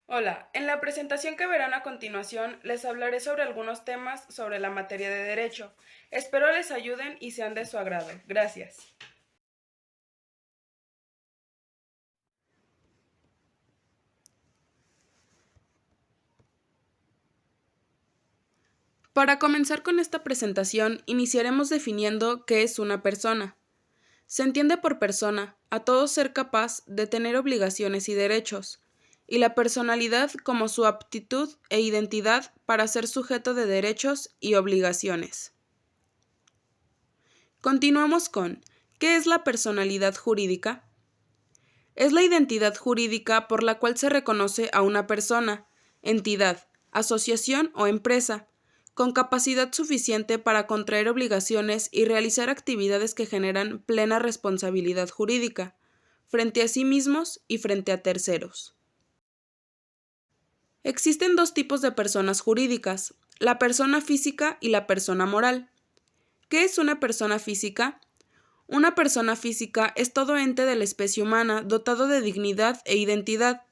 Hola, en la presentación que verán a continuación les hablaré sobre algunos temas sobre la materia de derecho. Espero les ayuden y sean de su agrado. Gracias. Para comenzar con esta presentación, iniciaremos definiendo qué es una persona. Se entiende por persona a todo ser capaz de tener obligaciones y derechos, y la personalidad como su aptitud e identidad para ser sujeto de derechos y obligaciones. Continuamos con ¿qué es la personalidad jurídica? Es la identidad jurídica por la cual se reconoce a una persona, entidad, asociación o empresa, con capacidad suficiente para contraer obligaciones y realizar actividades que generan plena responsabilidad jurídica, frente a sí mismos y frente a terceros. Existen dos tipos de personas jurídicas, la persona física y la persona moral. ¿Qué es una persona física? Una persona física es todo ente de la especie humana dotado de dignidad e identidad,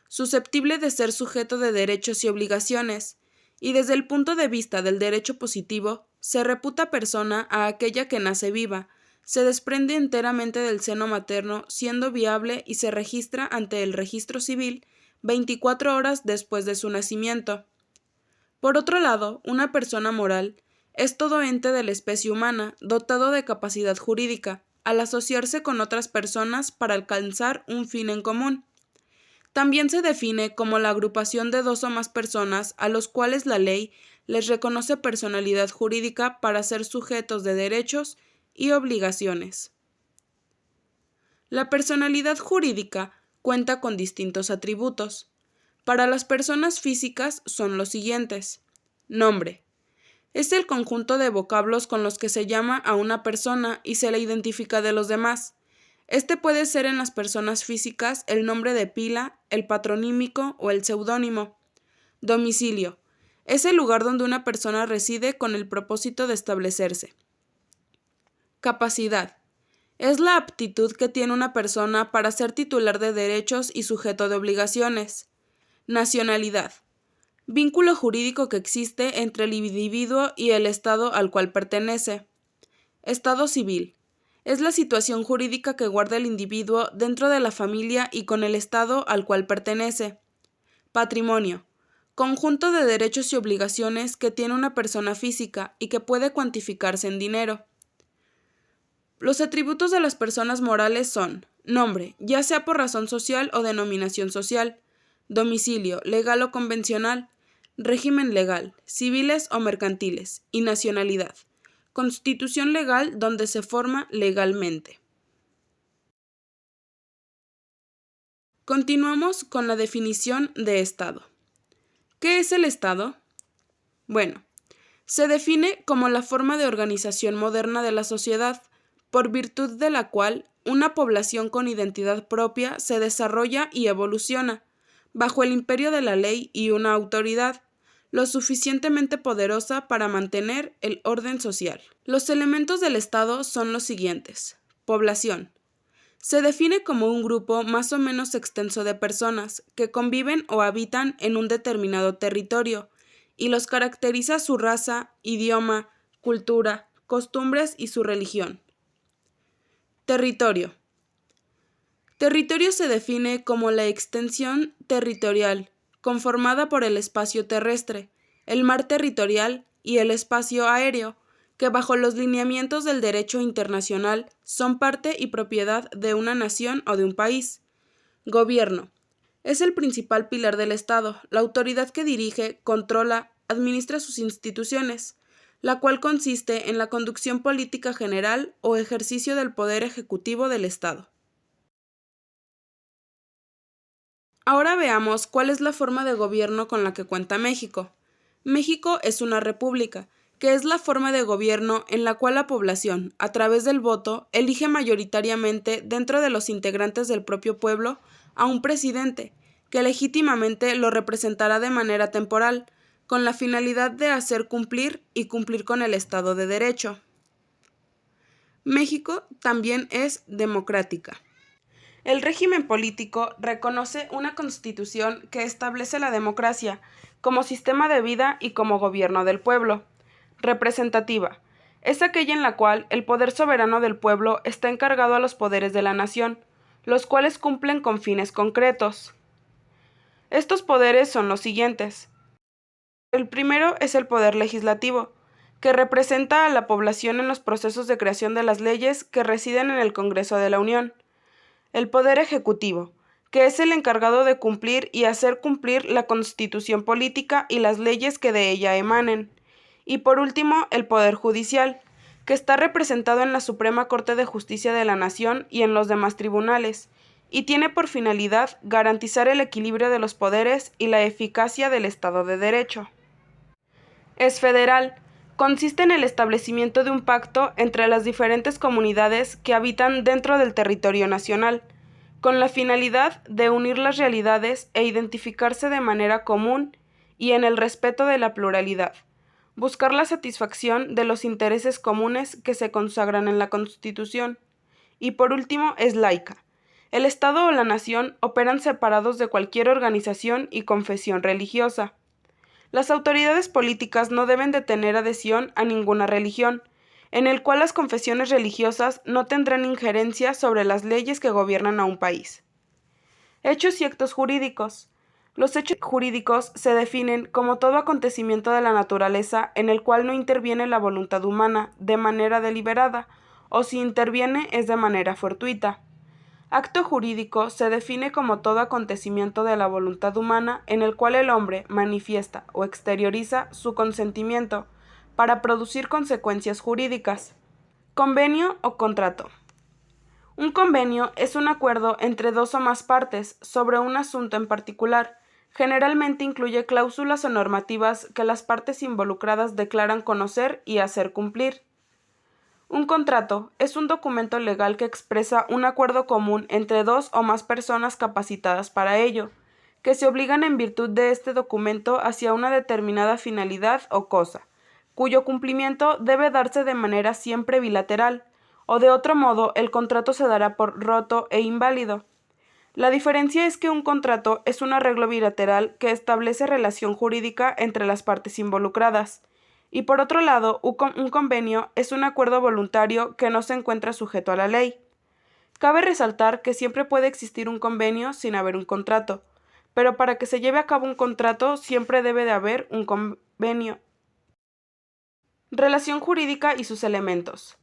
susceptible de ser sujeto de derechos y obligaciones, y desde el punto de vista del derecho positivo, se reputa persona a aquella que nace viva, se desprende enteramente del seno materno, siendo viable y se registra ante el registro civil 24 horas después de su nacimiento. Por otro lado, una persona moral es todo ente de la especie humana dotado de capacidad jurídica, al asociarse con otras personas para alcanzar un fin en común. También se define como la agrupación de dos o más personas a los cuales la ley les reconoce personalidad jurídica para ser sujetos de derechos y obligaciones. La personalidad jurídica cuenta con distintos atributos. Para las personas físicas son los siguientes. Nombre. Es el conjunto de vocablos con los que se llama a una persona y se la identifica de los demás. Este puede ser en las personas físicas el nombre de pila, el patronímico o el seudónimo. Domicilio. Es el lugar donde una persona reside con el propósito de establecerse. Capacidad. Es la aptitud que tiene una persona para ser titular de derechos y sujeto de obligaciones. Nacionalidad. Vínculo jurídico que existe entre el individuo y el Estado al cual pertenece. Estado civil. Es la situación jurídica que guarda el individuo dentro de la familia y con el Estado al cual pertenece. Patrimonio. Conjunto de derechos y obligaciones que tiene una persona física y que puede cuantificarse en dinero. Los atributos de las personas morales son: nombre, ya sea por razón social o denominación social; domicilio, legal o convencional; régimen legal, civiles o mercantiles; y nacionalidad, constitución legal donde se forma legalmente. Continuamos con la definición de Estado. ¿Qué es el Estado? Bueno, se define como la forma de organización moderna de la sociedad, por virtud de la cual una población con identidad propia se desarrolla y evoluciona, bajo el imperio de la ley y una autoridad, lo suficientemente poderosa para mantener el orden social. Los elementos del Estado son los siguientes. Población. Se define como un grupo más o menos extenso de personas que conviven o habitan en un determinado territorio, y los caracteriza su raza, idioma, cultura, costumbres y su religión. Territorio. Territorio se define como la extensión territorial, conformada por el espacio terrestre, el mar territorial y el espacio aéreo, que bajo los lineamientos del derecho internacional son parte y propiedad de una nación o de un país. Gobierno. Es el principal pilar del Estado, la autoridad que dirige, controla, administra sus instituciones, la cual consiste en la conducción política general o ejercicio del poder ejecutivo del Estado. Ahora veamos cuál es la forma de gobierno con la que cuenta México. México es una república, que es la forma de gobierno en la cual la población, a través del voto, elige mayoritariamente dentro de los integrantes del propio pueblo a un presidente, que legítimamente lo representará de manera temporal, con la finalidad de hacer cumplir y cumplir con el Estado de Derecho. México también es democrática. El régimen político reconoce una constitución que establece la democracia como sistema de vida y como gobierno del pueblo. Representativa. Es aquella en la cual el poder soberano del pueblo está encargado a los poderes de la nación, los cuales cumplen con fines concretos. Estos poderes son los siguientes. El primero es el poder legislativo, que representa a la población en los procesos de creación de las leyes que residen en el Congreso de la Unión. El poder ejecutivo, que es el encargado de cumplir y hacer cumplir la constitución política y las leyes que de ella emanen. Y por último, el poder judicial, que está representado en la Suprema Corte de Justicia de la Nación y en los demás tribunales, y tiene por finalidad garantizar el equilibrio de los poderes y la eficacia del Estado de Derecho. Es federal. Consiste en el establecimiento de un pacto entre las diferentes comunidades que habitan dentro del territorio nacional, con la finalidad de unir las realidades e identificarse de manera común y en el respeto de la pluralidad, buscar la satisfacción de los intereses comunes que se consagran en la Constitución. Y por último, es laica. El Estado o la nación operan separados de cualquier organización y confesión religiosa. Las autoridades políticas no deben de tener adhesión a ninguna religión, en el cual las confesiones religiosas no tendrán injerencia sobre las leyes que gobiernan a un país. Hechos y actos jurídicos. Los hechos jurídicos se definen como todo acontecimiento de la naturaleza en el cual no interviene la voluntad humana de manera deliberada, o si interviene es de manera fortuita. Acto jurídico se define como todo acontecimiento de la voluntad humana en el cual el hombre manifiesta o exterioriza su consentimiento para producir consecuencias jurídicas. Convenio o contrato. Un convenio es un acuerdo entre dos o más partes sobre un asunto en particular. Generalmente incluye cláusulas o normativas que las partes involucradas declaran conocer y hacer cumplir. Un contrato es un documento legal que expresa un acuerdo común entre dos o más personas capacitadas para ello, que se obligan en virtud de este documento hacia una determinada finalidad o cosa, cuyo cumplimiento debe darse de manera siempre bilateral, o de otro modo el contrato se dará por roto e inválido. La diferencia es que un contrato es un arreglo bilateral que establece relación jurídica entre las partes involucradas, y por otro lado, un convenio es un acuerdo voluntario que no se encuentra sujeto a la ley. Cabe resaltar que siempre puede existir un convenio sin haber un contrato, pero para que se lleve a cabo un contrato siempre debe de haber un convenio. Relación jurídica y sus elementos.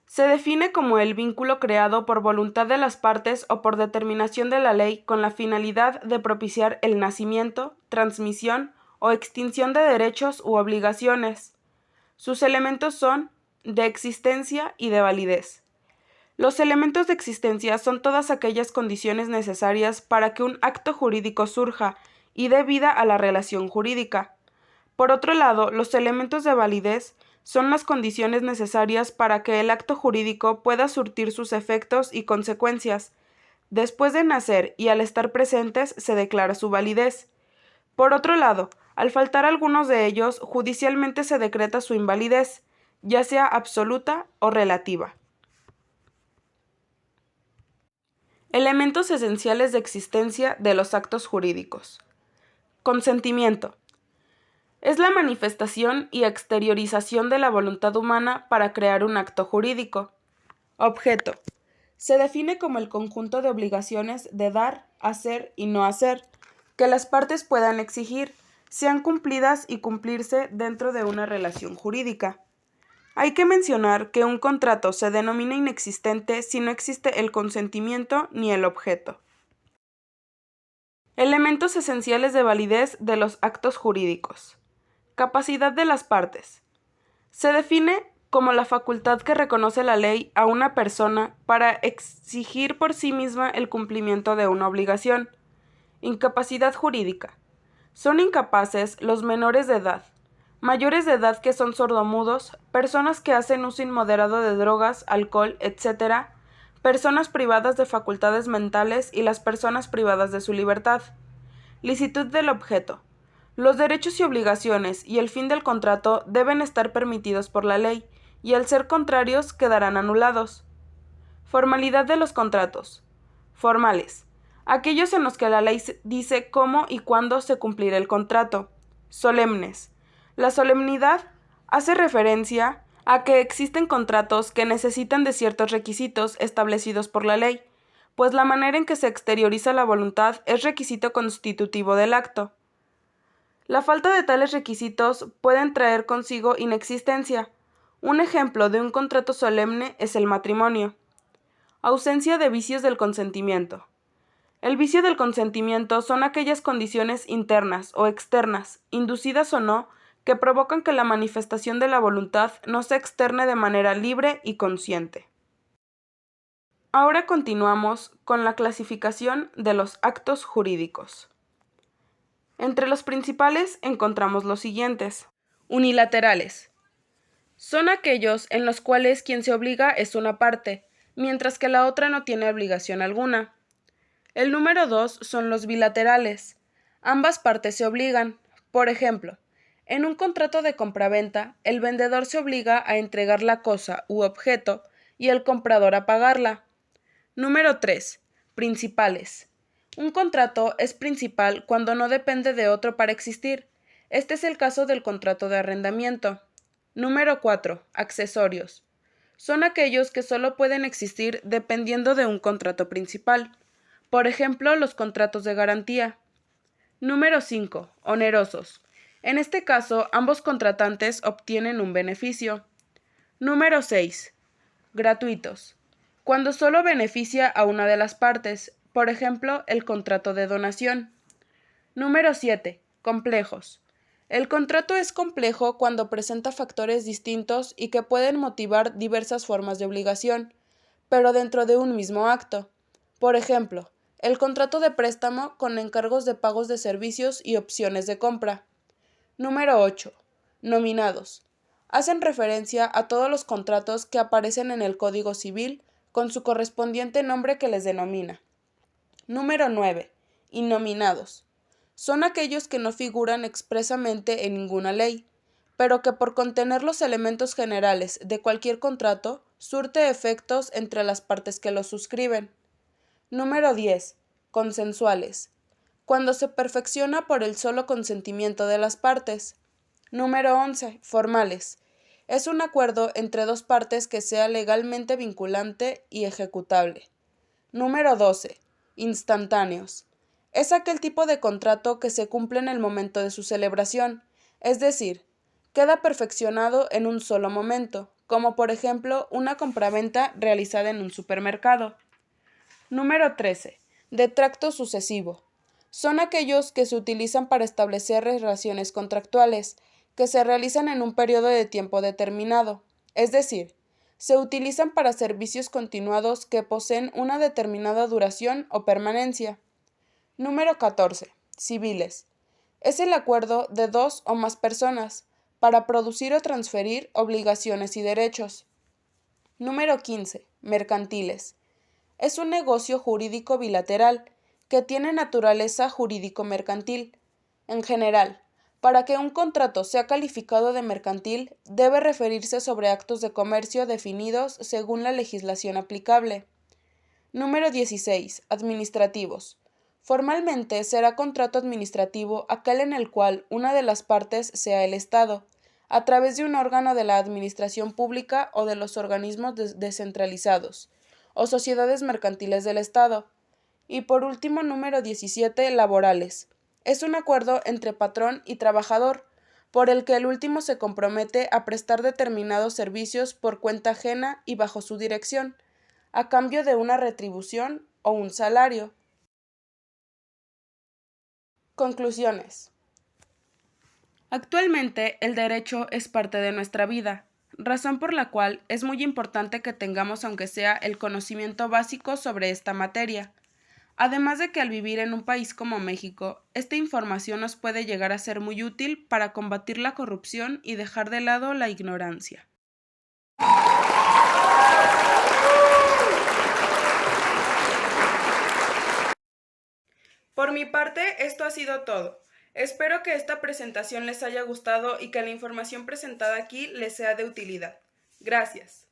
Se define como el vínculo creado por voluntad de las partes o por determinación de la ley con la finalidad de propiciar el nacimiento, transmisión o extinción de derechos u obligaciones. Sus elementos son de existencia y de validez. Los elementos de existencia son todas aquellas condiciones necesarias para que un acto jurídico surja y dé vida a la relación jurídica. Por otro lado, los elementos de validez son las condiciones necesarias para que el acto jurídico pueda surtir sus efectos y consecuencias. Después de nacer y al estar presentes se declara su validez. Por otro lado, al faltar algunos de ellos, judicialmente se decreta su invalidez, ya sea absoluta o relativa. Elementos esenciales de existencia de los actos jurídicos. Consentimiento. Es la manifestación y exteriorización de la voluntad humana para crear un acto jurídico. Objeto. Se define como el conjunto de obligaciones de dar, hacer y no hacer, que las partes puedan exigir, sean cumplidas y cumplirse dentro de una relación jurídica. Hay que mencionar que un contrato se denomina inexistente si no existe el consentimiento ni el objeto. Elementos esenciales de validez de los actos jurídicos. Capacidad de las partes. Se define como la facultad que reconoce la ley a una persona para exigir por sí misma el cumplimiento de una obligación. Incapacidad jurídica. Son incapaces los menores de edad, mayores de edad que son sordomudos, personas que hacen uso inmoderado de drogas, alcohol, etc., personas privadas de facultades mentales y las personas privadas de su libertad. Licitud del objeto. Los derechos y obligaciones y el fin del contrato deben estar permitidos por la ley, y al ser contrarios quedarán anulados. Formalidad de los contratos. Formales. Aquellos en los que la ley dice cómo y cuándo se cumplirá el contrato. Solemnes. La solemnidad hace referencia a que existen contratos que necesitan de ciertos requisitos establecidos por la ley, pues la manera en que se exterioriza la voluntad es requisito constitutivo del acto. La falta de tales requisitos pueden traer consigo inexistencia. Un ejemplo de un contrato solemne es el matrimonio. Ausencia de vicios del consentimiento. El vicio del consentimiento son aquellas condiciones internas o externas, inducidas o no, que provocan que la manifestación de la voluntad no se externe de manera libre y consciente. Ahora continuamos con la clasificación de los actos jurídicos. Entre los principales encontramos los siguientes. Unilaterales. Son aquellos en los cuales quien se obliga es una parte, mientras que la otra no tiene obligación alguna. El número 2 son los bilaterales. Ambas partes se obligan. Por ejemplo, en un contrato de compraventa, el vendedor se obliga a entregar la cosa u objeto y el comprador a pagarla. Número 3. Principales. Un contrato es principal cuando no depende de otro para existir. Este es el caso del contrato de arrendamiento. Número 4. Accesorios. Son aquellos que solo pueden existir dependiendo de un contrato principal. Por ejemplo, los contratos de garantía. Número 5. Onerosos. En este caso, ambos contratantes obtienen un beneficio. Número 6. Gratuitos. Cuando solo beneficia a una de las partes, por ejemplo, el contrato de donación. Número 7. Complejos. El contrato es complejo cuando presenta factores distintos y que pueden motivar diversas formas de obligación, pero dentro de un mismo acto. Por ejemplo, el contrato de préstamo con encargos de pagos de servicios y opciones de compra. Número 8. Nominados. Hacen referencia a todos los contratos que aparecen en el Código Civil con su correspondiente nombre que les denomina. Número 9. Innominados. Son aquellos que no figuran expresamente en ninguna ley, pero que por contener los elementos generales de cualquier contrato, surte efectos entre las partes que los suscriben. Número 10. Consensuales. Cuando se perfecciona por el solo consentimiento de las partes. Número 11. Formales. Es un acuerdo entre dos partes que sea legalmente vinculante y ejecutable. Número 12. Instantáneos. Es aquel tipo de contrato que se cumple en el momento de su celebración, es decir, queda perfeccionado en un solo momento, como por ejemplo una compraventa realizada en un supermercado. Número 13. De tracto sucesivo. Son aquellos que se utilizan para establecer relaciones contractuales, que se realizan en un periodo de tiempo determinado, es decir, se utilizan para servicios continuados que poseen una determinada duración o permanencia. Número 14. Civiles. Es el acuerdo de dos o más personas para producir o transferir obligaciones y derechos. Número 15. Mercantiles. Es un negocio jurídico bilateral que tiene naturaleza jurídico-mercantil. En general, para que un contrato sea calificado de mercantil, debe referirse sobre actos de comercio definidos según la legislación aplicable. Número 16. Administrativos. Formalmente será contrato administrativo aquel en el cual una de las partes sea el Estado, a través de un órgano de la administración pública o de los organismos descentralizados, o sociedades mercantiles del Estado. Y por último, número 17. Laborales. Es un acuerdo entre patrón y trabajador, por el que el último se compromete a prestar determinados servicios por cuenta ajena y bajo su dirección, a cambio de una retribución o un salario. Conclusiones. Actualmente, el derecho es parte de nuestra vida, razón por la cual es muy importante que tengamos aunque sea el conocimiento básico sobre esta materia. Además de que al vivir en un país como México, esta información nos puede llegar a ser muy útil para combatir la corrupción y dejar de lado la ignorancia. Por mi parte, esto ha sido todo. Espero que esta presentación les haya gustado y que la información presentada aquí les sea de utilidad. Gracias.